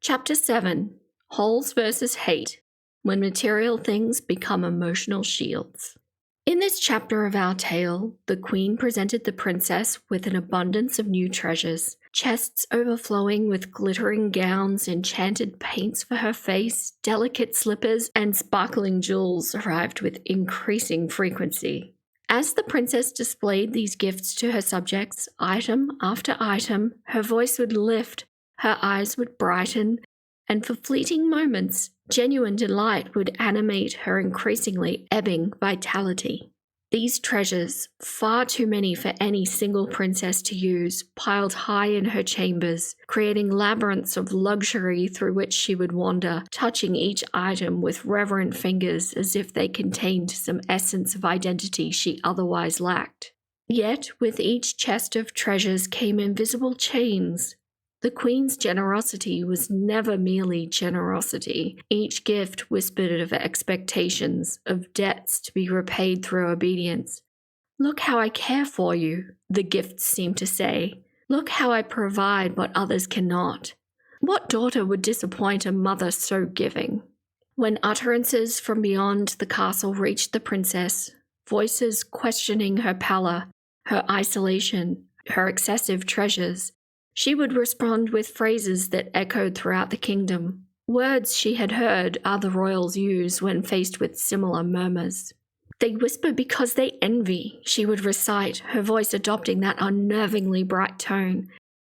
Chapter 7, Holes versus Hate, When Material Things Become Emotional Shields. In this chapter of our tale, the Queen presented the princess with an abundance of new treasures, chests overflowing with glittering gowns, enchanted paints for her face, delicate slippers, and sparkling jewels arrived with increasing frequency. As the princess displayed these gifts to her subjects, item after item, her voice would lift, her eyes would brighten, and for fleeting moments, genuine delight would animate her increasingly ebbing vitality. These treasures, far too many for any single princess to use, piled high in her chambers, creating labyrinths of luxury through which she would wander, touching each item with reverent fingers as if they contained some essence of identity she otherwise lacked. Yet with each chest of treasures came invisible chains. The Queen's generosity was never merely generosity. Each gift whispered of expectations, of debts to be repaid through obedience. "Look how I care for you," the gifts seemed to say. "Look how I provide what others cannot." What daughter would disappoint a mother so giving? When utterances from beyond the castle reached the princess, voices questioning her pallor, her isolation, her excessive treasures, she would respond with phrases that echoed throughout the kingdom, words she had heard other royals use when faced with similar murmurs. "They whisper because they envy," she would recite, her voice adopting that unnervingly bright tone.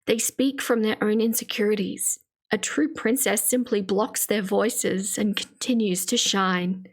"They speak from their own insecurities. A true princess simply blocks their voices and continues to shine."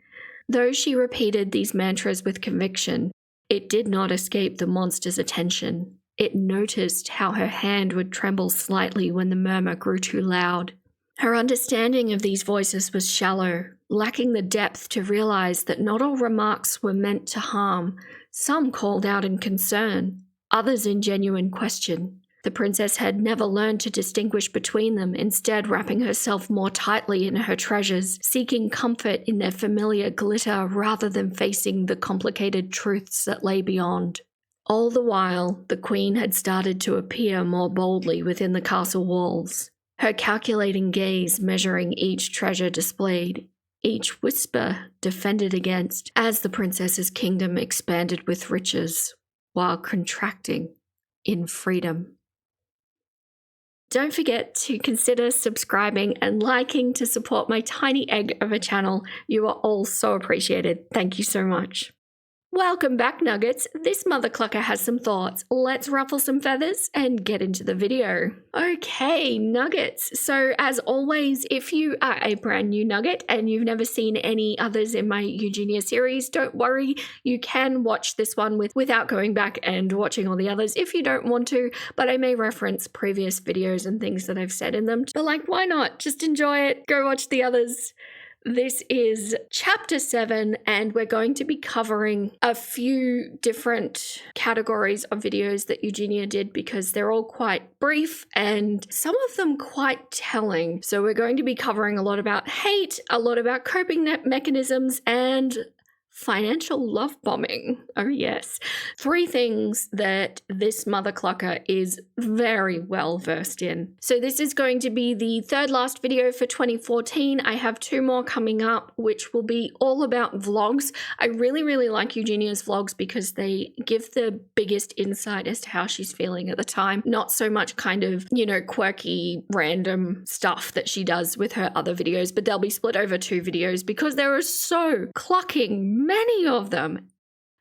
Though she repeated these mantras with conviction, it did not escape the monster's attention. It noticed how her hand would tremble slightly when the murmur grew too loud. Her understanding of these voices was shallow, lacking the depth to realize that not all remarks were meant to harm. Some called out in concern, others in genuine question. The princess had never learned to distinguish between them, instead wrapping herself more tightly in her treasures, seeking comfort in their familiar glitter rather than facing the complicated truths that lay beyond. All the while, the Queen had started to appear more boldly within the castle walls, her calculating gaze measuring each treasure displayed, each whisper defended against, as the princess's kingdom expanded with riches, while contracting in freedom. Don't forget to consider subscribing and liking to support my tiny egg of a channel. You are all so appreciated. Thank you so much. Welcome back, Nuggets. This mother clucker has some thoughts. Let's ruffle some feathers and get into the video. Okay, Nuggets. So as always, if you are a brand new Nugget and you've never seen any others in my Eugenia series, don't worry. You can watch this one without going back and watching all the others if you don't want to, but I may reference previous videos and things that I've said in them. But like, why not? Just enjoy it. Go watch the others. This is chapter 7, and we're going to be covering a few different categories of videos that Eugenia did because they're all quite brief and some of them quite telling. So we're going to be covering a lot about hate, a lot about coping mechanisms, and financial love bombing. Oh yes. 3 things that this mother clucker is very well versed in. So this is going to be the third last video for 2014. I have 2 more coming up, which will be all about vlogs. I really like Eugenia's vlogs because they give the biggest insight as to how she's feeling at the time. Not so much kind of, quirky, random stuff that she does with her other videos, but they'll be split over 2 videos because there are so clucking many of them.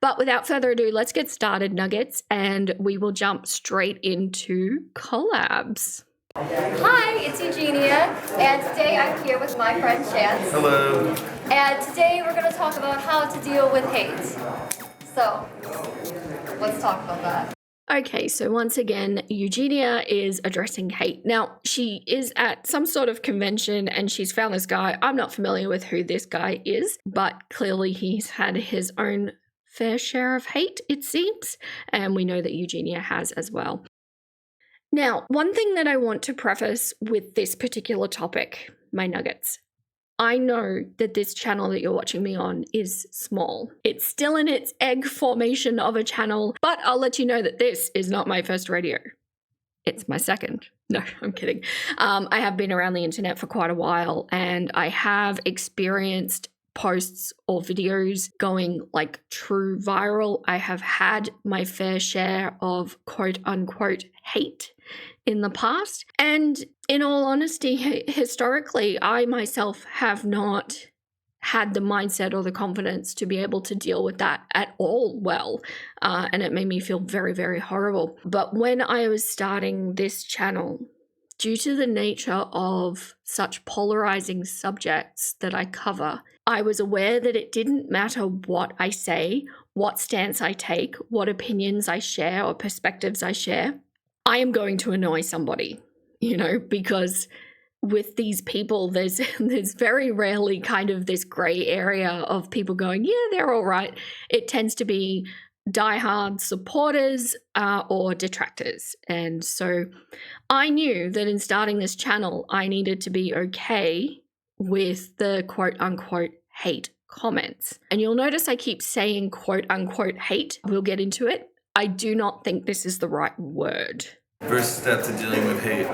But without further ado, let's get started, Nuggets, and we will jump straight into collabs. Hi, it's Eugenia, and today I'm here with my friend Chance. Hello. And today we're going to talk about how to deal with hate. So, let's talk about that. Okay, so once again, Eugenia is addressing hate. Now, she is at some sort of convention and she's found this guy. I'm not familiar with who this guy is, but clearly he's had his own fair share of hate, it seems. And we know that Eugenia has as well. Now, one thing that I want to preface with this particular topic, my nuggets, I know that this channel that you're watching me on is small. It's still in its egg formation of a channel, but I'll let you know that this is not my first rodeo. It's my second. No, I'm kidding. I have been around the internet for quite a while, and I have experienced posts or videos going like true viral. I have had my fair share of quote unquote hate in the past. And in all honesty, historically, I myself have not had the mindset or the confidence to be able to deal with that at all well. And it made me feel very, very horrible. But when I was starting this channel, due to the nature of such polarizing subjects that I cover, I was aware that it didn't matter what I say, what stance I take, what opinions I share or perspectives I share, I am going to annoy somebody, because with these people, there's very rarely kind of this gray area of people going, yeah, they're all right. It tends to be diehard supporters or detractors. And so I knew that in starting this channel, I needed to be okay with the quote unquote hate comments. And you'll notice I keep saying quote unquote hate. We'll get into it. I do not think this is the right word. First step to dealing with hate.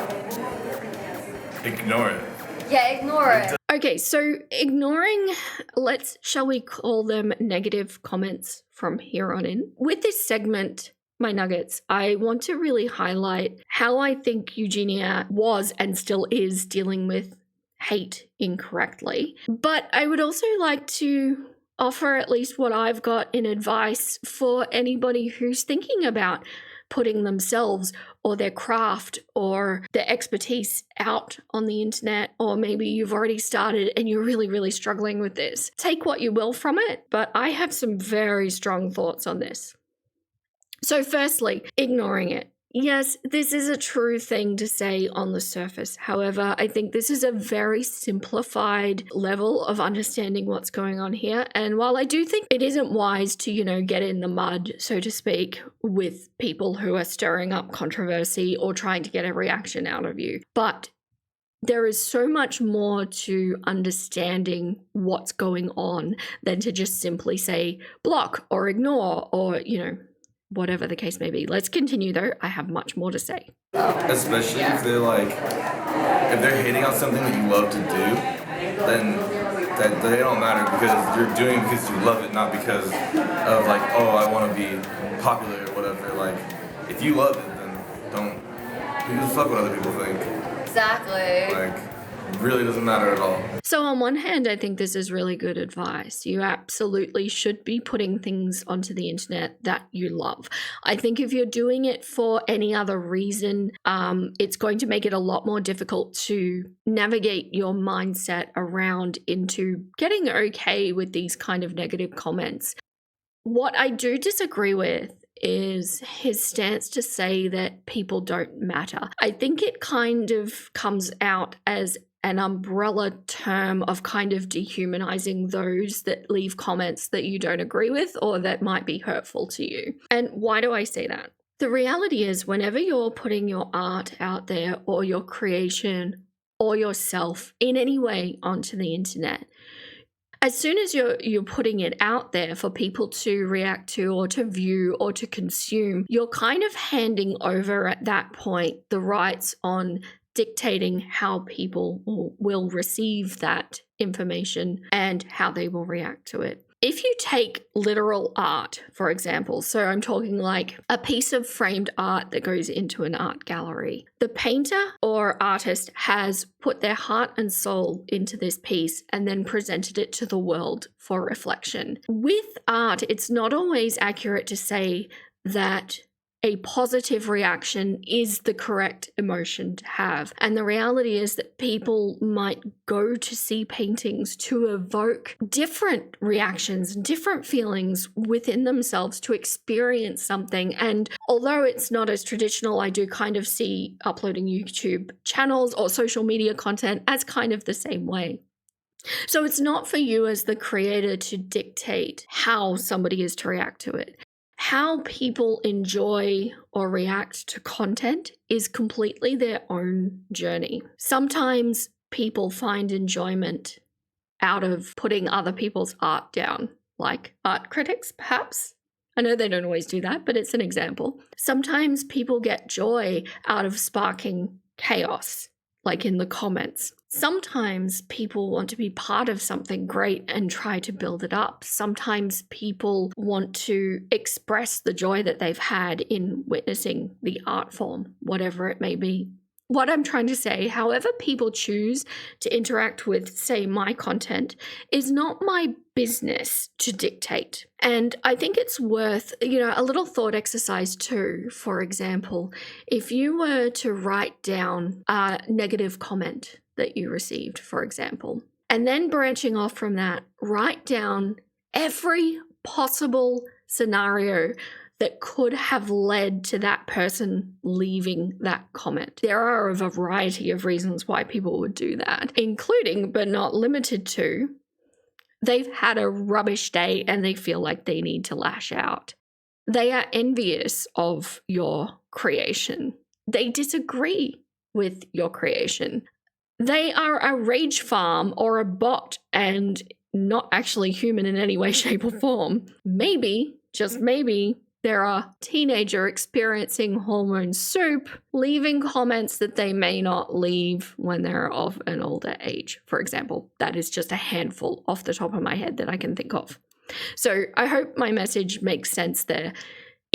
Ignore it. Yeah, ignore it. Okay, so ignoring, shall we call them negative comments from here on in? With this segment, my nuggets, I want to really highlight how I think Eugenia was and still is dealing with hate incorrectly. But I would also like to offer at least what I've got in advice for anybody who's thinking about putting themselves or their craft or their expertise out on the internet, or maybe you've already started and you're really, really struggling with this. Take what you will from it, but I have some very strong thoughts on this. So firstly, ignoring it. Yes, this is a true thing to say on the surface. However, I think this is a very simplified level of understanding what's going on here. And while I do think it isn't wise to, get in the mud, so to speak, with people who are stirring up controversy or trying to get a reaction out of you, but there is so much more to understanding what's going on than to just simply say block or ignore or, whatever the case may be. Let's continue though. I have much more to say. Especially if they're hating on something that you love to do, then that they don't matter because you're doing it because you love it, not because of like, oh, I want to be popular or whatever. Like, if you love it, then don't. Who gives a fuck what other people think? Exactly. Like, it really doesn't matter at all. So on one hand, I think this is really good advice. You absolutely should be putting things onto the internet that you love. I think if you're doing it for any other reason, it's going to make it a lot more difficult to navigate your mindset around into getting okay with these kind of negative comments. What I do disagree with is his stance to say that people don't matter. I think it kind of comes out as an umbrella term of kind of dehumanizing those that leave comments that you don't agree with or that might be hurtful to you. And why do I say that? The reality is whenever you're putting your art out there or your creation or yourself in any way onto the internet, as soon as you're putting it out there for people to react to or to view or to consume, you're kind of handing over at that point the rights on dictating how people will receive that information and how they will react to it. If you take literal art, for example, so I'm talking like a piece of framed art that goes into an art gallery, the painter or artist has put their heart and soul into this piece and then presented it to the world for reflection. With art, it's not always accurate to say that a positive reaction is the correct emotion to have. And the reality is that people might go to see paintings to evoke different reactions, different feelings within themselves to experience something. And although it's not as traditional, I do kind of see uploading YouTube channels or social media content as kind of the same way. So it's not for you as the creator to dictate how somebody is to react to it. How people enjoy or react to content is completely their own journey. Sometimes people find enjoyment out of putting other people's art down, like art critics, perhaps. I know they don't always do that, but it's an example. Sometimes people get joy out of sparking chaos, like in the comments. Sometimes people want to be part of something great and try to build it up. Sometimes people want to express the joy that they've had in witnessing the art form, whatever it may be. What I'm trying to say, however people choose to interact with, say, my content, is not my business to dictate. And I think it's worth, a little thought exercise too. For example, if you were to write down a negative comment that you received, for example, and then branching off from that, write down every possible scenario that could have led to that person leaving that comment. There are a variety of reasons why people would do that, including but not limited to, they've had a rubbish day and they feel like they need to lash out. They are envious of your creation. They disagree with your creation. They are a rage farm or a bot and not actually human in any way, shape, or form. Maybe, just maybe, they're a teenager experiencing hormone soup, leaving comments that they may not leave when they're of an older age, for example. That is just a handful off the top of my head that I can think of. So I hope my message makes sense there.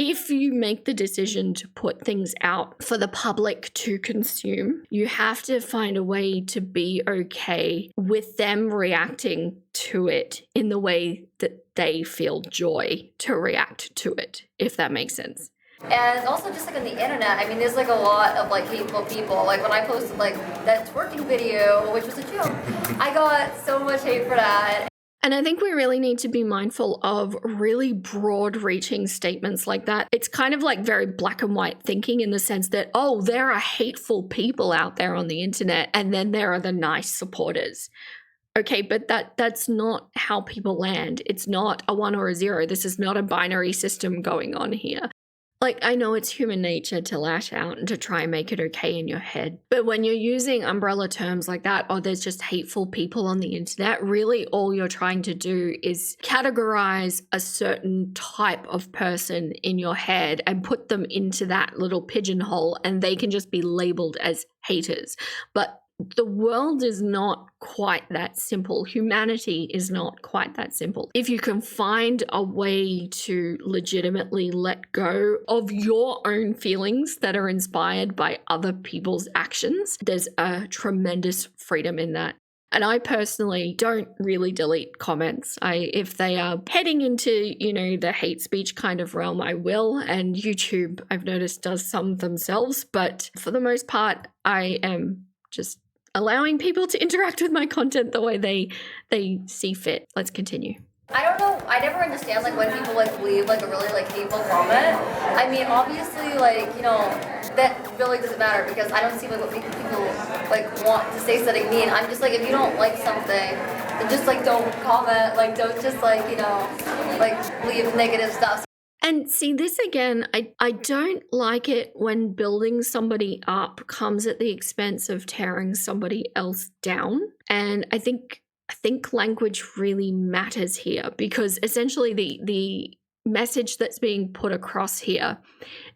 If you make the decision to put things out for the public to consume, you have to find a way to be okay with them reacting to it in the way that they feel joy to react to it, if that makes sense. And also just like on the internet, I mean, there's like a lot of like hateful people. Like when I posted like that twerking video, which was a joke, I got so much hate for that. And I think we really need to be mindful of really broad-reaching statements like that. It's kind of like very black and white thinking in the sense that, oh, there are hateful people out there on the internet, and then there are the nice supporters. Okay, but that's not how people land. It's not a 1 or a 0. This is not a binary system going on here. Like, I know it's human nature to lash out and to try and make it okay in your head. But when you're using umbrella terms like that, oh, there's just hateful people on the internet, really all you're trying to do is categorize a certain type of person in your head and put them into that little pigeonhole, and they can just be labeled as haters. But the world is not quite that simple. Humanity is not quite that simple. If you can find a way to legitimately let go of your own feelings that are inspired by other people's actions, there's a tremendous freedom in that. And I personally don't really delete comments. If they are heading into, the hate speech kind of realm, I will. And YouTube, I've noticed, does some themselves. But for the most part, I am just allowing people to interact with my content the way they see fit. Let's continue. I don't know, I never understand like when people like leave like a really like hateful comment. I mean, obviously like, that really doesn't matter because I don't see like what people like want to say something mean. I'm just like, if you don't like something, then just like don't comment, like don't just like, like leave negative stuff. And see, this again, I don't like it when building somebody up comes at the expense of tearing somebody else down. And I think language really matters here because essentially the message that's being put across here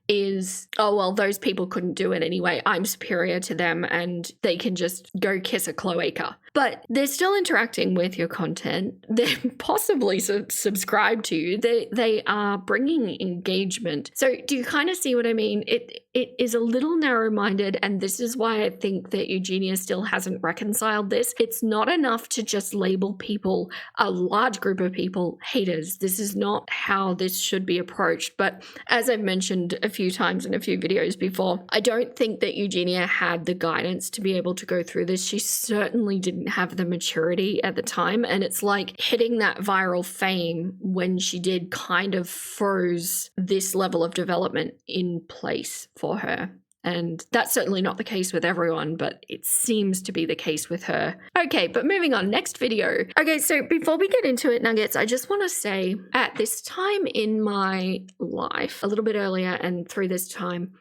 is, oh, well, those people couldn't do it anyway. I'm superior to them and they can just go kiss a cloaca. But they're still interacting with your content. They're possibly subscribed to you. They are bringing engagement. So do you kind of see what I mean? It is a little narrow-minded, and this is why I think that Eugenia still hasn't reconciled this. It's not enough to just label people, a large group of people, haters. This is not how this should be approached. But as I've mentioned a few times in a few videos before, I don't think that Eugenia had the guidance to be able to go through this. She certainly didn't have the maturity at the time, and it's like hitting that viral fame when she did kind of froze this level of development in place for her. And that's certainly not the case with everyone, but it seems to be the case with her. Okay, but moving on, next video. Okay, so before we get into it, Nuggets, I just want to say at this time in my life, a little bit earlier and through this time,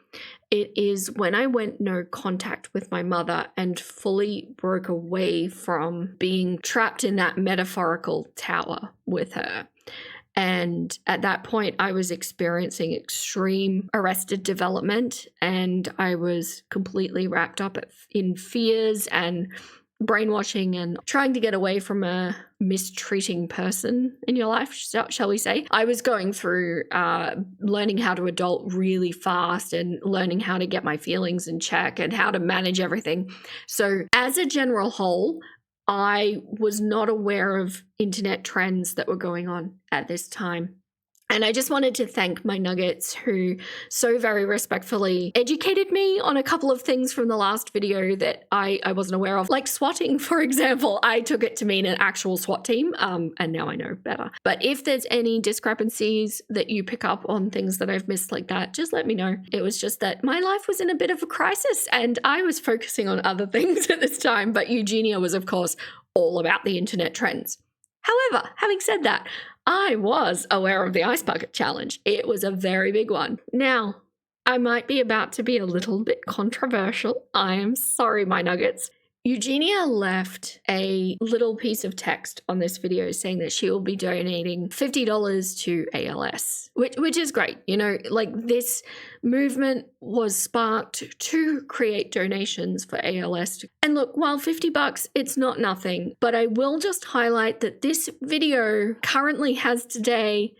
it is when I went no contact with my mother and fully broke away from being trapped in that metaphorical tower with her. And at that point, I was experiencing extreme arrested development, and I was completely wrapped up in fears and brainwashing and trying to get away from a mistreating person in your life, shall we say. I was going through learning how to adult really fast and learning how to get my feelings in check and how to manage everything. So as a general whole, I was not aware of internet trends that were going on at this time. And I just wanted to thank my nuggets who so very respectfully educated me on a couple of things from the last video that I wasn't aware of. Like swatting, for example. I took it to mean an actual SWAT team, and now I know better. But if there's any discrepancies that you pick up on things that I've missed like that, just let me know. It was just that my life was in a bit of a crisis and I was focusing on other things at this time. But Eugenia was, of course, all about the internet trends. However, having said that, I was aware of the Ice Bucket Challenge. It was a very big one. Now, I might be about to be a little bit controversial. I am sorry, my nuggets. Eugenia left a little piece of text on this video saying that she will be donating $50 to ALS, which is great. You know, like this movement was sparked to create donations for ALS. And look, while $50, it's not nothing, but I will just highlight that this video currently has today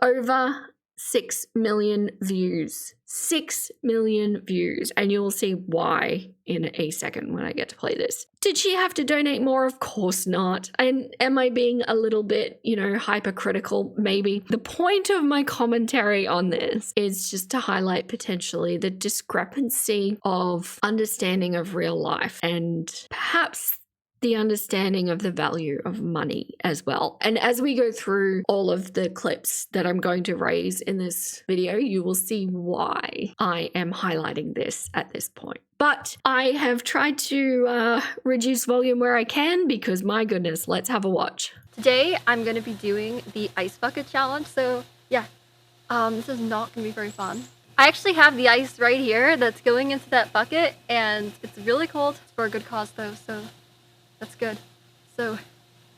over 6 million views. 6 million views. And you will see why in a second when I get to play this. Did she have to donate more? Of course not. And am I being a little bit, hypercritical? Maybe. The point of my commentary on this is just to highlight potentially the discrepancy of understanding of real life and perhaps the understanding of the value of money as well. And as we go through all of the clips that I'm going to raise in this video, you will see why I am highlighting this at this point. But I have tried to reduce volume where I can because my goodness, let's have a watch. Today, I'm going to be doing the Ice Bucket Challenge. So yeah, this is not going to be very fun. I actually have the ice right here that's going into that bucket and it's really cold. It's for a good cause though, so that's good. So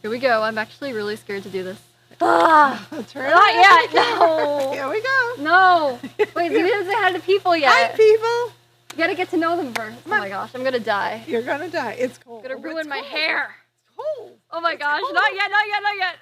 here we go. I'm actually really scared to do this. Not yet. No. Here we go. No. Wait, you didn't say hi to people yet. Hi, people. You gotta get to know them first. Oh my gosh, I'm gonna die. You're gonna die. It's cold. I'm gonna ruin my cold. hair. It's cold. Oh my gosh, cold. not yet, not yet, not yet.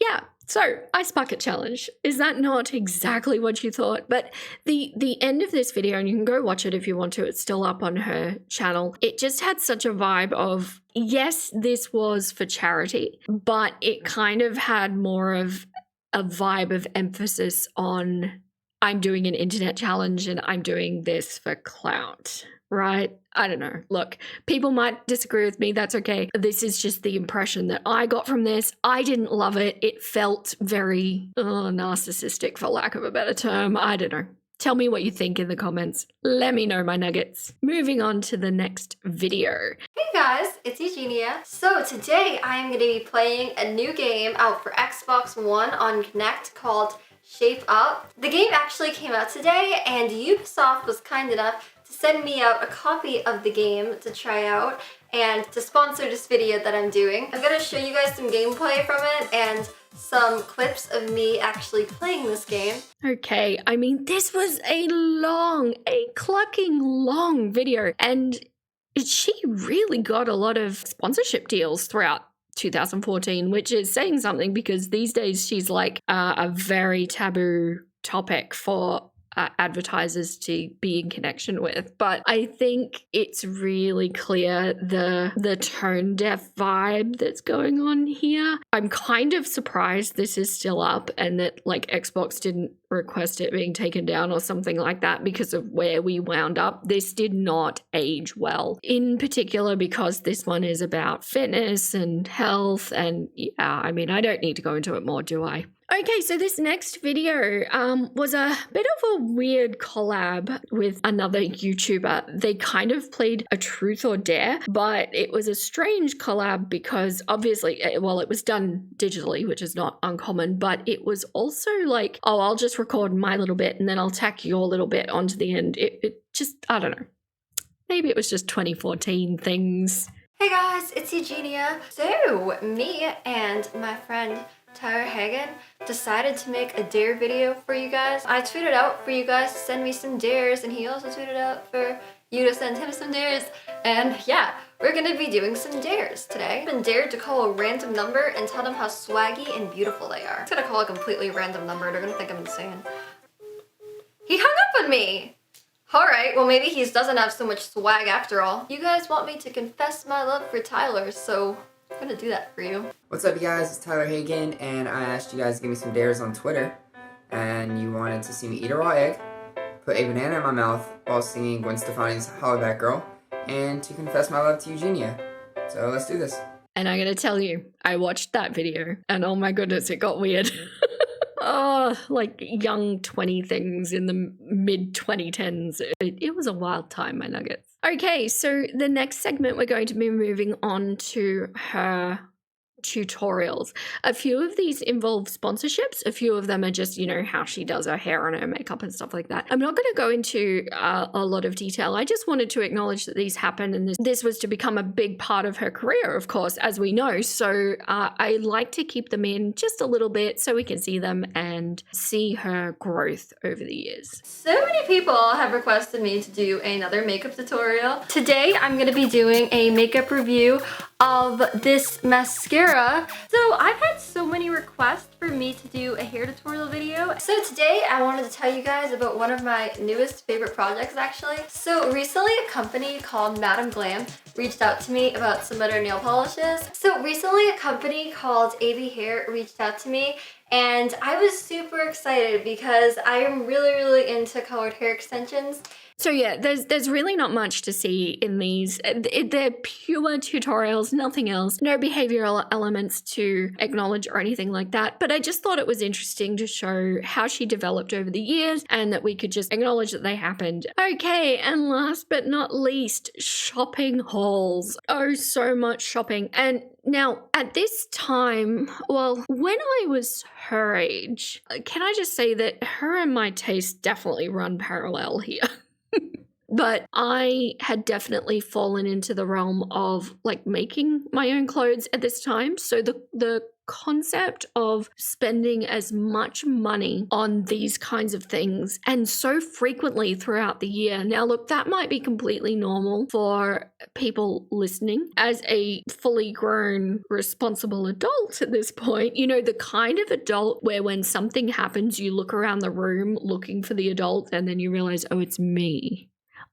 Yeah, so Ice Bucket Challenge. Is that not exactly what you thought? But the end of this video, and you can go watch it if you want to, it's still up on her channel. It just had such a vibe of, yes, this was for charity, but it kind of had more of a vibe of emphasis on I'm doing an internet challenge and I'm doing this for clout, right? I don't know. Look, people might disagree with me. That's okay. This is just the impression that I got from this. I didn't love it. It felt very narcissistic, for lack of a better term. I don't know. Tell me what you think in the comments. Let me know, my nuggets. Moving on to the next video. Hey guys, it's Eugenia. So today I am going to be playing a new game out for Xbox One on Connect called Shape Up. The game actually came out today and Ubisoft was kind enough to send me out a copy of the game to try out and to sponsor this video that I'm doing. I'm going to show you guys some gameplay from it and some clips of me actually playing this game. Okay, I mean, this was a clucking long video, and she really got a lot of sponsorship deals throughout 2014, which is saying something because these days she's like a very taboo topic for advertisers to be in connection with. But I think it's really clear the tone deaf vibe that's going on here. I'm kind of surprised this is still up and that like Xbox didn't request it being taken down or something like that because of where we wound up. This did not age well, in particular because this one is about fitness and health, and yeah, I mean, I don't need to go into it more, do I? Okay, so this next video was a bit of a weird collab with another YouTuber. They kind of played a truth or dare, but it was a strange collab because obviously, well, it was done digitally, which is not uncommon, but it was also like, oh, I'll just record my little bit and then I'll tack your little bit onto the end. It just, I don't know. Maybe it was just 2014 things. Hey guys, it's Eugenia. So, me and my friend Tyler Hagen decided to make a dare video for you guys. I tweeted out for you guys to send me some dares, and he also tweeted out for you to send him some dares. And yeah, we're gonna be doing some dares today. I've been dared to call a random number and tell them how swaggy and beautiful they are. I'm gonna call a completely random number. They're gonna think I'm insane. He hung up on me! Alright, well maybe he doesn't have so much swag after all. You guys want me to confess my love for Tyler, so I'm gonna do that for you. What's up, you guys? It's Tyler Hagen, and I asked you guys to give me some dares on Twitter, and you wanted to see me eat a raw egg, put a banana in my mouth while singing Gwen Stefani's Hollaback Girl, and to confess my love to Eugenia. So let's do this. And I'm going to tell you, I watched that video and oh my goodness, it got weird. Oh, like young 20 things in the mid 2010s. It was a wild time, my nuggets. Okay, so the next segment we're going to be moving on to her tutorials. A few of these involve sponsorships. A few of them are just, you know, how she does her hair and her makeup and stuff like that. I'm not going to go into a lot of detail. I just wanted to acknowledge that these happened, and this was to become a big part of her career, of course, as we know. So I like to keep them in just a little bit so we can see them and see her growth over the years. So many people have requested me to do another makeup tutorial. Today I'm going to be doing a makeup review of this mascara. So I've had so many requests for me to do a hair tutorial video. So today I wanted to tell you guys about one of my newest favorite projects actually. So recently a company called Madam Glam reached out to me about some of their nail polishes. So recently a company called AB Hair reached out to me, and I was super excited because I am really into colored hair extensions. So yeah, there's really not much to see in these. They're pure tutorials, nothing else. No behavioral elements to acknowledge or anything like that. But I just thought it was interesting to show how she developed over the years and that we could just acknowledge that they happened. Okay, and last but not least, shopping hauls. Oh, so much shopping. And now, at this time, well, when I was her age, can I just say that her and my tastes definitely run parallel here. But I had definitely fallen into the realm of like making my own clothes at this time. So the concept of spending as much money on these kinds of things and so frequently throughout the year. Now, look, that might be completely normal for people listening. As a fully grown, responsible adult at this point, you know, the kind of adult where when something happens, you look around the room looking for the adult and then you realize, oh, it's me.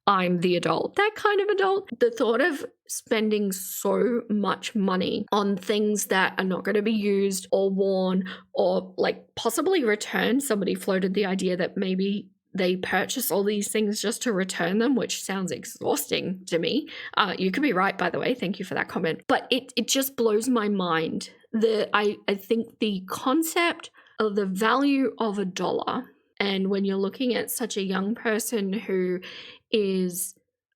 I'm the adult. That kind of adult. The thought of spending so much money on things that are not going to be used or worn or like possibly returned. Somebody floated the idea that maybe they purchase all these things just to return them, which sounds exhausting to me. You could be right, by the way. Thank you for that comment. But it just blows my mind. I think the concept of the value of $1, and when you're looking at such a young person who is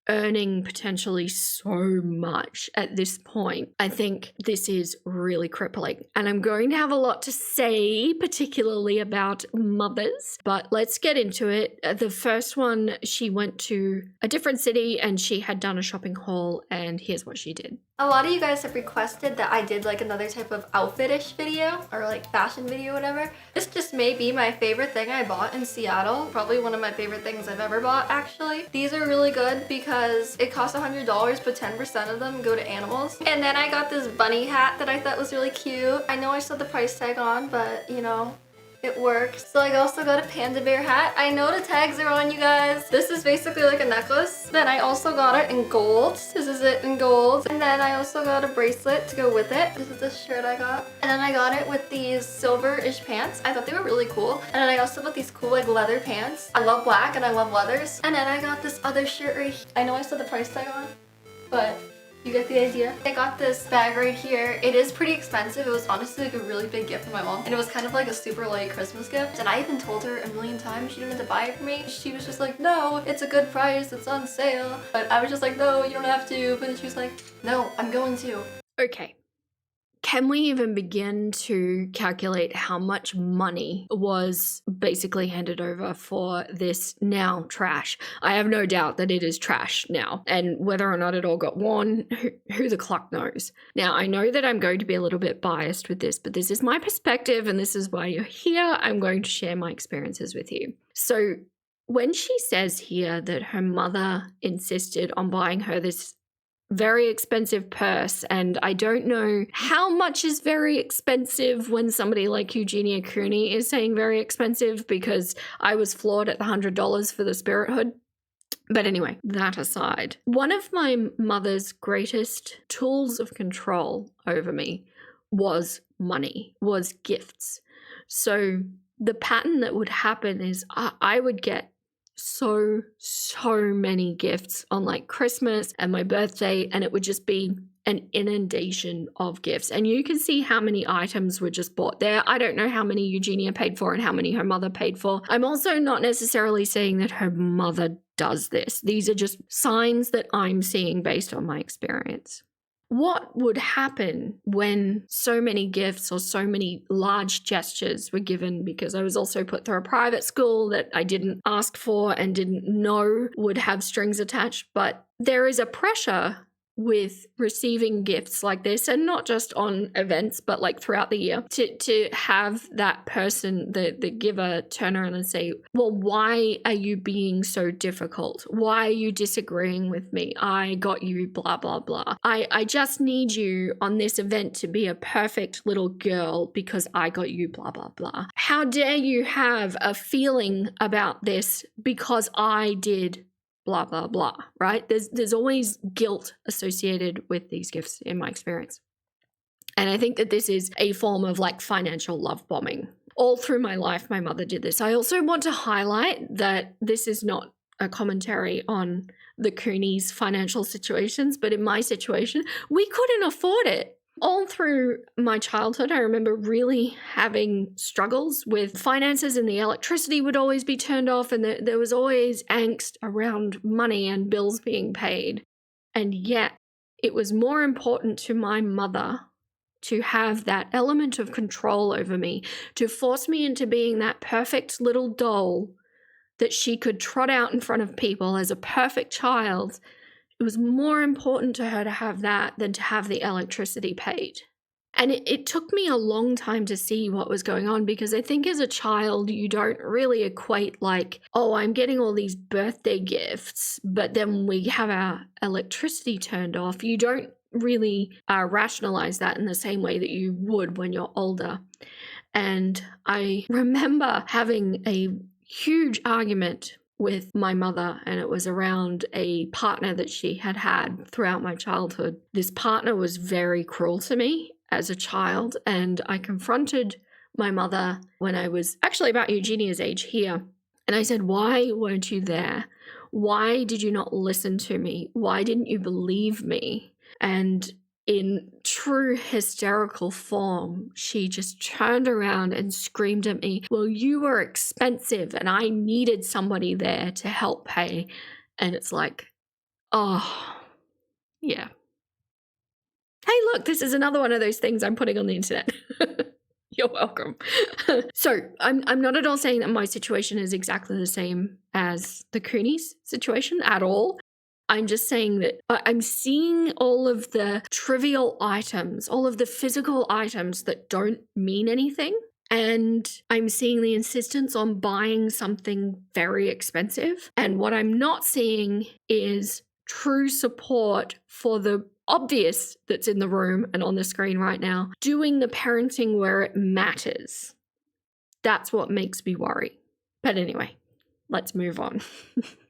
earning potentially so much at this point, I think this is really crippling. And I'm going to have a lot to say, particularly about mothers, but let's get into it. The first one, she went to a different city and she had done a shopping haul, and here's what she did. A lot of you guys have requested that I did like another type of outfit-ish video or like fashion video, whatever. This just may be my favorite thing I bought in Seattle. Probably one of my favorite things I've ever bought, actually. These are really good because it costs $100, but 10% of them go to animals. And then I got this bunny hat that I thought was really cute. I know I saw the price tag on, but you know, it works. So I also got a panda bear hat. I know the tags are on, you guys. This is basically like a necklace. Then I also got it in gold. This is it in gold. And then I also got a bracelet to go with it. This is the shirt I got. And then I got it with these silver-ish pants. I thought they were really cool. And then I also got these cool like leather pants. I love black and I love leathers. And then I got this other shirt right here. I know I saw the price tag on, but you get the idea. I got this bag right here. It is pretty expensive. It was honestly like a really big gift for my mom. And it was kind of like a super light Christmas gift. And I even told her a million times she didn't have to buy it for me. She was just like, no, it's a good price. It's on sale. But I was just like, no, you don't have to. But she was like, no, I'm going to. Okay. can we even begin to calculate how much money was basically handed over for this now trash? I have no doubt that it is trash now, and whether or not it all got worn, who the clock knows. Now, I know that I'm going to be a little bit biased with this, but this is my perspective and this is why you're here. I'm going to share my experiences with you. So when she says here that her mother insisted on buying her this very expensive purse, and I don't know how much is very expensive when somebody like Eugenia Cooney is saying very expensive, because I was floored at the $100 for the Spirit Hood. But anyway, that aside, one of my mother's greatest tools of control over me was money, was gifts. So the pattern that would happen is I would get so many gifts on like Christmas and my birthday, and it would just be an inundation of gifts. And you can see how many items were just bought there. I don't know how many Eugenia paid for and how many her mother paid for. I'm also not necessarily saying that her mother does this. These are just signs that I'm seeing based on my experience. What would happen when so many gifts or so many large gestures were given? Because I was also put through a private school that I didn't ask for and didn't know would have strings attached. But there is a pressure with receiving gifts like this, and not just on events, but like throughout the year, to have that person, the giver, turn around and say, well, why are you being so difficult? Why are you disagreeing with me? I got you blah, blah, blah. I just need you on this event to be a perfect little girl because I got you blah, blah, blah. How dare you have a feeling about this because I did blah, blah, blah, right? There's always guilt associated with these gifts in my experience. And I think that this is a form of like financial love bombing. All through my life, my mother did this. I also want to highlight that this is not a commentary on the Cooney's financial situations, but in my situation, we couldn't afford it. All through my childhood, I remember really having struggles with finances, and the electricity would always be turned off, and there was always angst around money and bills being paid. And yet, it was more important to my mother to have that element of control over me, to force me into being that perfect little doll that she could trot out in front of people as a perfect child. It was more important to her to have that than to have the electricity paid. And it took me a long time to see what was going on, because I think as a child, you don't really equate like, oh, I'm getting all these birthday gifts, but then we have our electricity turned off. You don't really rationalize that in the same way that you would when you're older. And I remember having a huge argument with my mother, and it was around a partner that she had throughout my childhood. This partner was very cruel to me as a child, and I confronted my mother when I was actually about Eugenia's age here, and I said, why weren't you there? Why did you not listen to me? Why didn't you believe me? And in true hysterical form, she just turned around and screamed at me, well, you were expensive and I needed somebody there to help pay. And it's like, oh, yeah. Hey, look, this is another one of those things I'm putting on the internet. You're welcome. So I'm not at all saying that my situation is exactly the same as the Cooney's situation at all. I'm just saying that I'm seeing all of the trivial items, all of the physical items that don't mean anything. And I'm seeing the insistence on buying something very expensive. And what I'm not seeing is true support for the obvious that's in the room and on the screen right now, doing the parenting where it matters. That's what makes me worry. But anyway, let's move on.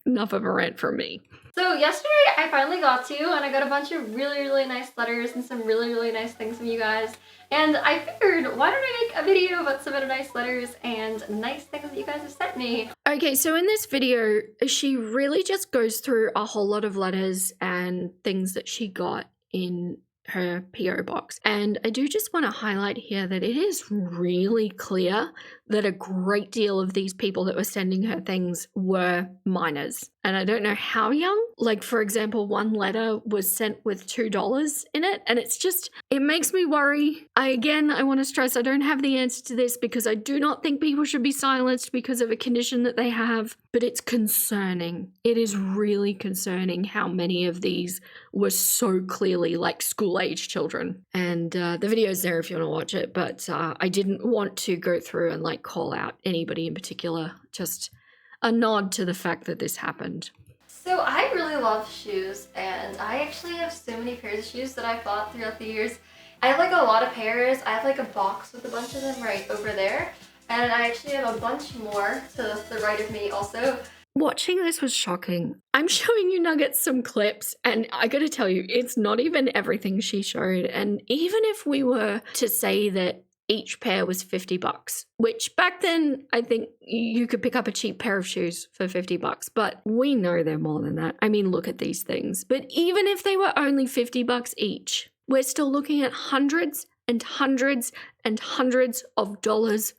Enough of a rant from me. So yesterday I finally got to, and I got a bunch of really nice letters and some really nice things from you guys. And I figured, why don't I make a video about some of the nice letters and nice things that you guys have sent me? Okay, so in this video, she really just goes through a whole lot of letters and things that she got in her PO box. And I do just want to highlight here that it is really clear that a great deal of these people that were sending her things were minors. And I don't know how young. Like, for example, one letter was sent with $2 in it. And it's just, it makes me worry. I want to stress, I don't have the answer to this because I do not think people should be silenced because of a condition that they have. But it's concerning. It is really concerning how many of these were so clearly like school-age children. And the video's there if you want to watch it. But I didn't want to go through and like call out anybody in particular. Just a nod to the fact that this happened. So I really love shoes, and I actually have so many pairs of shoes that I've bought throughout the years. I have like a lot of pairs. I have like a box with a bunch of them right over there, and I actually have a bunch more to the right of me also. Watching this was shocking. I'm showing you Nuggets some clips, and I gotta tell you, it's not even everything she showed. And even if we were to say that each pair was $50, which back then I think you could pick up a cheap pair of shoes for $50, but we know they're more than that. I mean, look at these things. But even if they were only $50 each, we're still looking at hundreds and hundreds and hundreds of dollars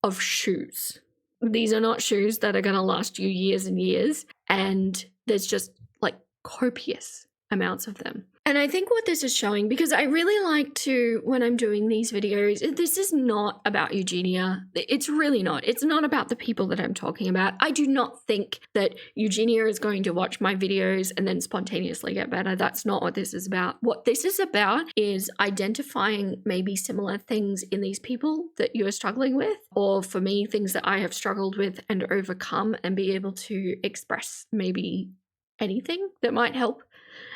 of shoes. These are not shoes that are going to last you years and years, and there's just like copious amounts of them. And I think what this is showing, because I really like to, when I'm doing these videos, this is not about Eugenia. It's really not. It's not about the people that I'm talking about. I do not think that Eugenia is going to watch my videos and then spontaneously get better. That's not what this is about. What this is about is identifying maybe similar things in these people that you are struggling with, or for me, things that I have struggled with and overcome, and be able to express maybe anything that might help.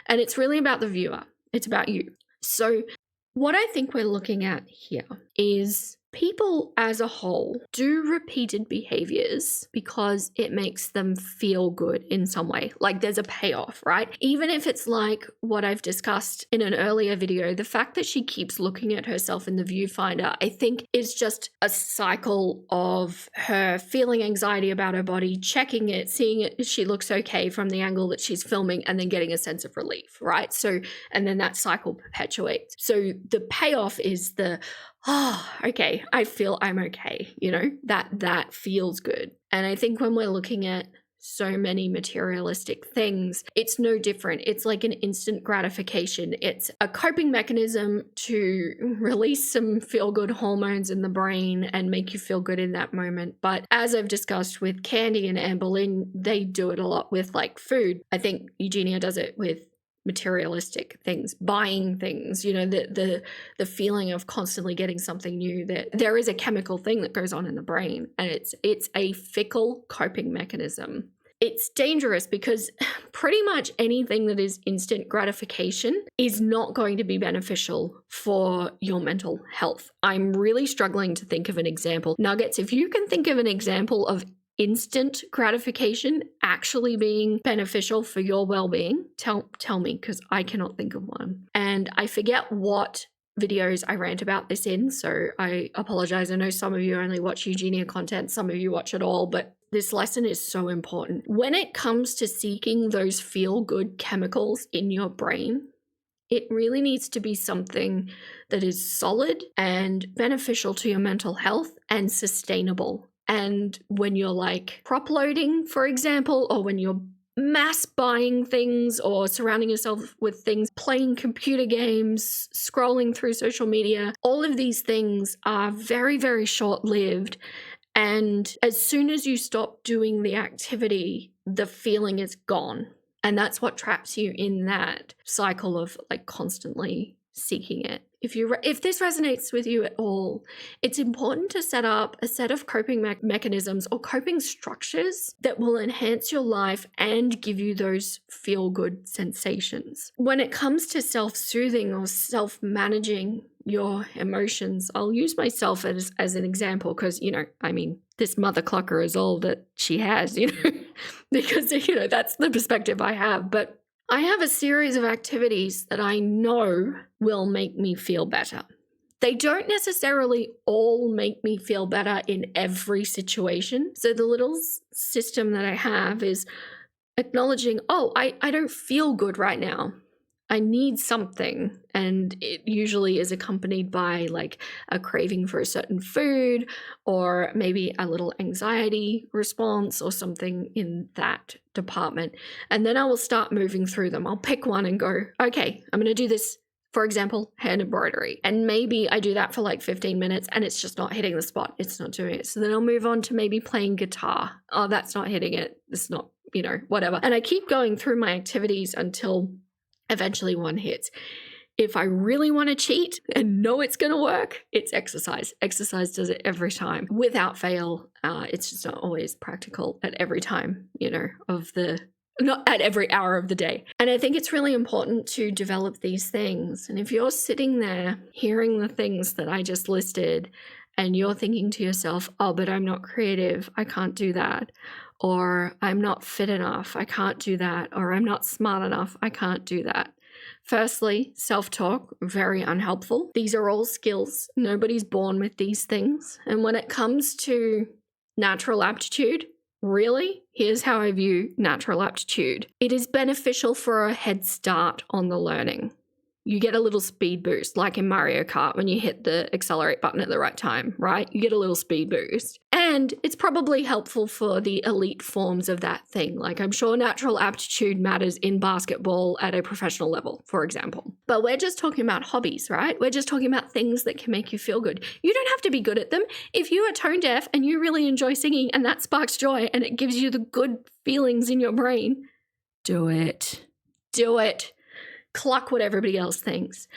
And it's really about the viewer. It's about you. So what I think we're looking at here is people as a whole do repeated behaviors because it makes them feel good in some way. Like there's a payoff, right? Even if it's like what I've discussed in an earlier video, the fact that she keeps looking at herself in the viewfinder, I think is just a cycle of her feeling anxiety about her body, checking it, seeing it, she looks okay from the angle that she's filming, and then getting a sense of relief, right? So, and then that cycle perpetuates. So the payoff is the, oh, okay, I feel I'm okay, you know, that feels good. And I think when we're looking at so many materialistic things, it's no different. It's like an instant gratification. It's a coping mechanism to release some feel-good hormones in the brain and make you feel good in that moment. But as I've discussed with Candy and Anne Boleyn, they do it a lot with like food. I think Eugenia does it with materialistic things, buying things, you know, the feeling of constantly getting something new. That there is a chemical thing that goes on in the brain, and it's a fickle coping mechanism. It's dangerous because pretty much anything that is instant gratification is not going to be beneficial for your mental health. I'm really struggling to think of an example. Nuggets, if you can think of an example of instant gratification actually being beneficial for your well-being, tell me, because I cannot think of one. And I forget what videos I rant about this in, so I apologize. I know some of you only watch Eugenia content, some of you watch it all, but this lesson is so important. When it comes to seeking those feel-good chemicals in your brain, it really needs to be something that is solid and beneficial to your mental health and sustainable. And when you're like prop loading, for example, or when you're mass buying things or surrounding yourself with things, playing computer games, scrolling through social media, all of these things are very, very short-lived. And as soon as you stop doing the activity, the feeling is gone. And that's what traps you in that cycle of like constantly seeking it. If this resonates with you at all, it's important to set up a set of coping mechanisms or coping structures that will enhance your life and give you those feel-good sensations. When it comes to self-soothing or self-managing your emotions, I'll use myself as an example because, you know, I mean, this mother clucker is all that she has, you know, because, you know, that's the perspective I have. But I have a series of activities that I know will make me feel better. They don't necessarily all make me feel better in every situation. So the little system that I have is acknowledging, oh, I don't feel good right now. I need something, and it usually is accompanied by like a craving for a certain food or maybe a little anxiety response or something in that department. And then I will start moving through them. I'll pick one and go, okay, I'm going to do this. For example, hand embroidery. And maybe I do that for like 15 minutes and it's just not hitting the spot. It's not doing it. So then I'll move on to maybe playing guitar. Oh, that's not hitting it. It's not, whatever. And I keep going through my activities until eventually one hits. If I really want to cheat and know it's going to work, it's exercise. Exercise does it every time without fail. It's just not always practical at every time, not at every hour of the day. And I think it's really important to develop these things. And if you're sitting there hearing the things that I just listed and you're thinking to yourself, oh, but I'm not creative, I can't do that. Or I'm not fit enough, I can't do that. Or I'm not smart enough, I can't do that. Firstly, self-talk, very unhelpful. These are all skills. Nobody's born with these things. And when it comes to natural aptitude, really, here's how I view natural aptitude. It is beneficial for a head start on the learning. You get a little speed boost, like in Mario Kart when you hit the accelerate button at the right time, right? You get a little speed boost. And it's probably helpful for the elite forms of that thing. Like I'm sure natural aptitude matters in basketball at a professional level, for example. But we're just talking about hobbies, right? We're just talking about things that can make you feel good. You don't have to be good at them. If you are tone deaf and you really enjoy singing and that sparks joy and it gives you the good feelings in your brain, do it. Do it. Cluck what everybody else thinks.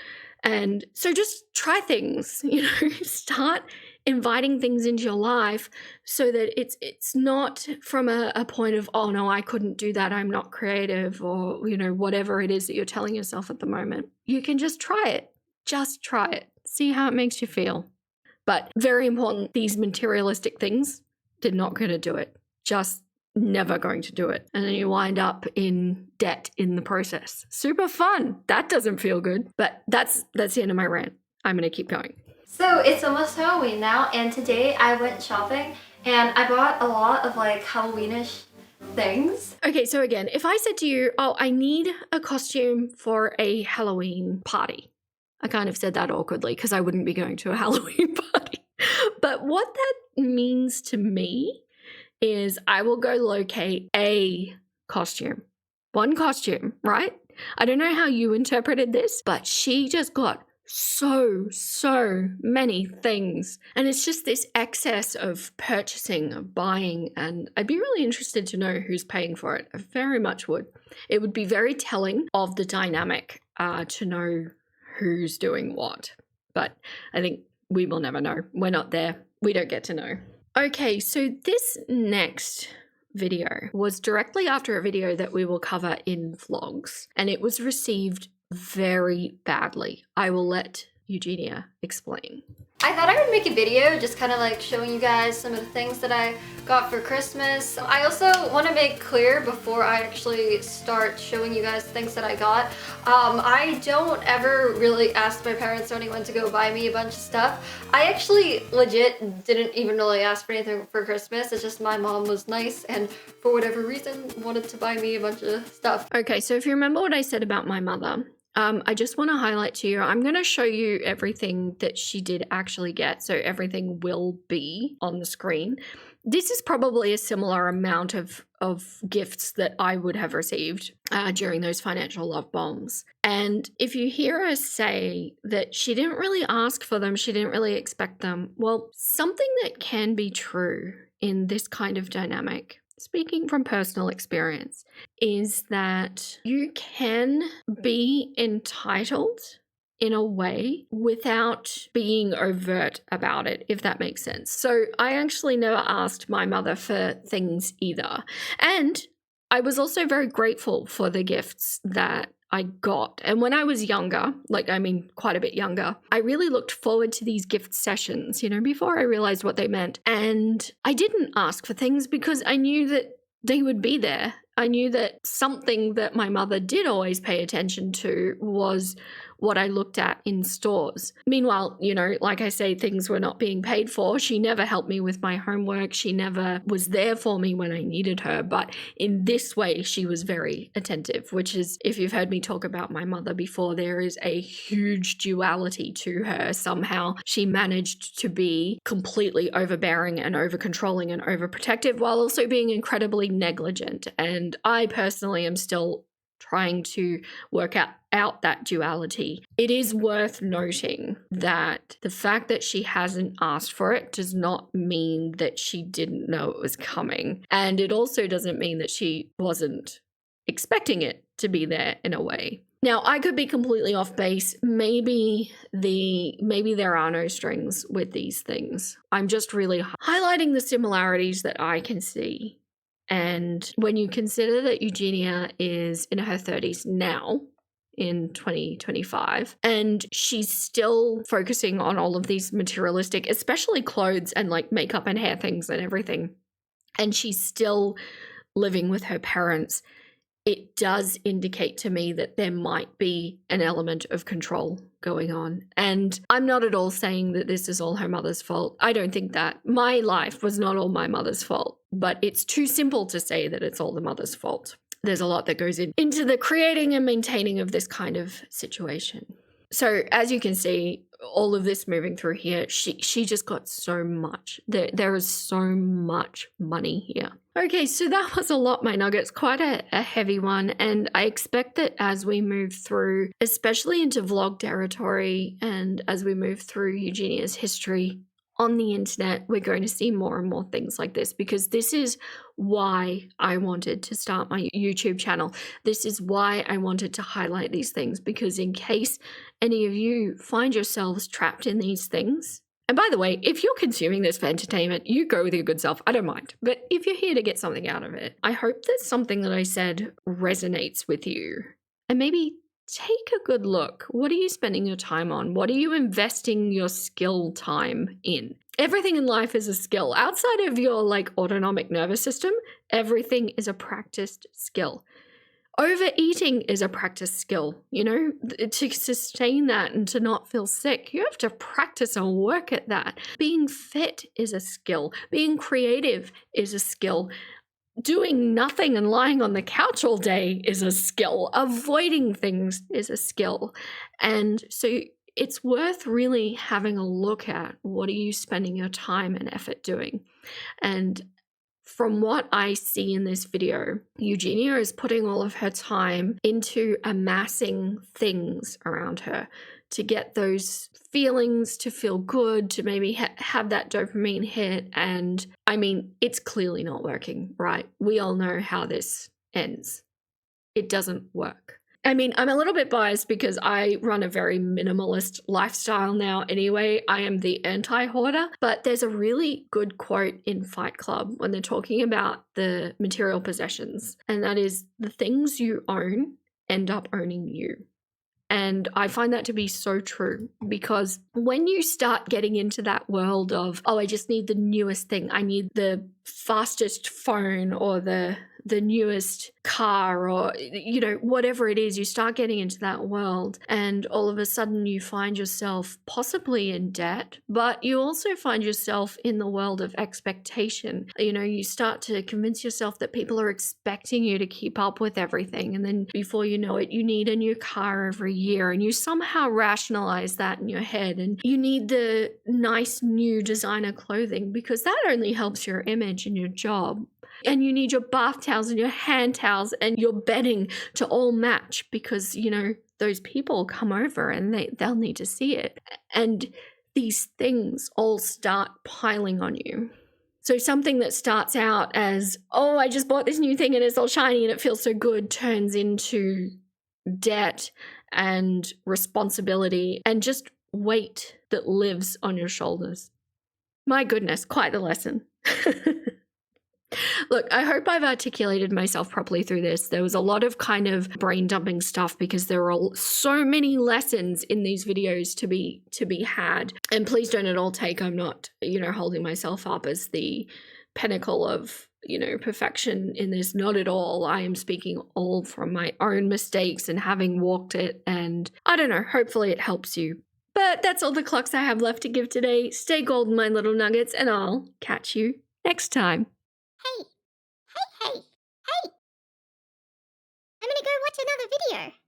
And so just try things, start inviting things into your life so that it's not from a point of, oh no, I couldn't do that, I'm not creative, or whatever it is that you're telling yourself at the moment. You can just try it. Just try it. See how it makes you feel. But very important, these materialistic things, they're not going to do it. Just never going to do it. And then you wind up in debt in the process. Super fun. That doesn't feel good. But that's the end of my rant. I'm going to keep going. So it's almost Halloween now, and today I went shopping and I bought a lot of like Halloweenish things. Okay, so again, if I said to you, oh, I need a costume for a Halloween party. I kind of said that awkwardly because I wouldn't be going to a Halloween party. But what that means to me is I will go locate a costume. One costume, right? I don't know how you interpreted this, but she just got so many things. And it's just this excess of purchasing, of buying, and I'd be really interested to know who's paying for it. I very much would. It would be very telling of the dynamic to know who's doing what. But I think we will never know. We're not there. We don't get to know. Okay, so this next video was directly after a video that we will cover in vlogs, and it was received very badly. I will let Eugenia explain. I thought I would make a video just kind of like showing you guys some of the things that I got for Christmas. I also want to make clear before I actually start showing you guys things that I got, I don't ever really ask my parents or anyone to go buy me a bunch of stuff. I actually legit didn't even really ask for anything for Christmas. It's just my mom was nice and for whatever reason wanted to buy me a bunch of stuff. Okay, so if you remember what I said about my mother, I just want to highlight to you, I'm going to show you everything that she did actually get. So everything will be on the screen. This is probably a similar amount of gifts that I would have received during those financial love bombs. And if you hear her say that she didn't really ask for them, she didn't really expect them, well, something that can be true in this kind of dynamic, speaking from personal experience, is that you can be entitled in a way without being overt about it, if that makes sense. So I actually never asked my mother for things either. And I was also very grateful for the gifts that I got. And when I was younger, quite a bit younger, I really looked forward to these gift sessions, before I realized what they meant. And I didn't ask for things because I knew that they would be there. I knew that something that my mother did always pay attention to was what I looked at in stores. Meanwhile, you know, like I say, things were not being paid for. She never helped me with my homework. She never was there for me when I needed her. But in this way, she was very attentive, which is, if you've heard me talk about my mother before, there is a huge duality to her. Somehow she managed to be completely overbearing and over-controlling and overprotective while also being incredibly negligent. And I personally am still trying to work out that duality. It is worth noting that the fact that she hasn't asked for it does not mean that she didn't know it was coming. And it also doesn't mean that she wasn't expecting it to be there in a way. Now, I could be completely off base. Maybe there are no strings with these things. I'm just really highlighting the similarities that I can see. And when you consider that Eugenia is in her 30s now, in 2025, and she's still focusing on all of these materialistic, especially clothes and like makeup and hair things and everything, and she's still living with her parents, it does indicate to me that there might be an element of control going on. And I'm not at all saying that this is all her mother's fault. I don't think that. My life was not all my mother's fault, but it's too simple to say that it's all the mother's fault. There's a lot that goes into the creating and maintaining of this kind of situation. So as you can see, all of this moving through here, she just got so much. There is so much money here. Okay, so that was a lot, my nuggets, quite a heavy one. And I expect that as we move through, especially into vlog territory, and as we move through Eugenia's history on the internet, we're going to see more and more things like this, because this is why I wanted to start my YouTube channel. This is why I wanted to highlight these things, because in case any of you find yourselves trapped in these things, and by the way, if you're consuming this for entertainment, you go with your good self. I don't mind. But if you're here to get something out of it, I hope that something that I said resonates with you. And maybe take a good look. What are you spending your time on? What are you investing your skill time in? Everything in life is a skill. Outside of your like autonomic nervous system, everything is a practiced skill. Overeating is a practice skill, you know, to sustain that and to not feel sick. You have to practice and work at that. Being fit is a skill. Being creative is a skill. Doing nothing and lying on the couch all day is a skill. Avoiding things is a skill. And so it's worth really having a look at, what are you spending your time and effort doing? And from what I see in this video, Eugenia is putting all of her time into amassing things around her to get those feelings, to feel good, to maybe have that dopamine hit. And I mean, it's clearly not working, right? We all know how this ends. It doesn't work. I mean, I'm a little bit biased because I run a very minimalist lifestyle now anyway. I am the anti-hoarder, but there's a really good quote in Fight Club when they're talking about the material possessions, and that is, the things you own end up owning you. And I find that to be so true, because when you start getting into that world of, oh, I just need the newest thing, I need the fastest phone or the newest car, or, you know, whatever it is, you start getting into that world, and all of a sudden you find yourself possibly in debt, but you also find yourself in the world of expectation. You know, you start to convince yourself that people are expecting you to keep up with everything, and then before you know it, you need a new car every year, and you somehow rationalize that in your head, and you need the nice new designer clothing because that only helps your image and your job. And you need your bath towels and your hand towels and your bedding to all match because, you know, those people come over and they'll need to see it. And these things all start piling on you. So something that starts out as, oh, I just bought this new thing and it's all shiny and it feels so good, turns into debt and responsibility and just weight that lives on your shoulders. My goodness, quite the lesson. Look, I hope I've articulated myself properly through this. There was a lot of kind of brain dumping stuff because there are so many lessons in these videos to be had. And please don't at all take, I'm not, you know, holding myself up as the pinnacle of, perfection in this. Not at all. I am speaking all from my own mistakes and having walked it, and I don't know, hopefully it helps you. But that's all the clocks I have left to give today. Stay golden, my little nuggets, and I'll catch you next time. Hey! I'm gonna go watch another video.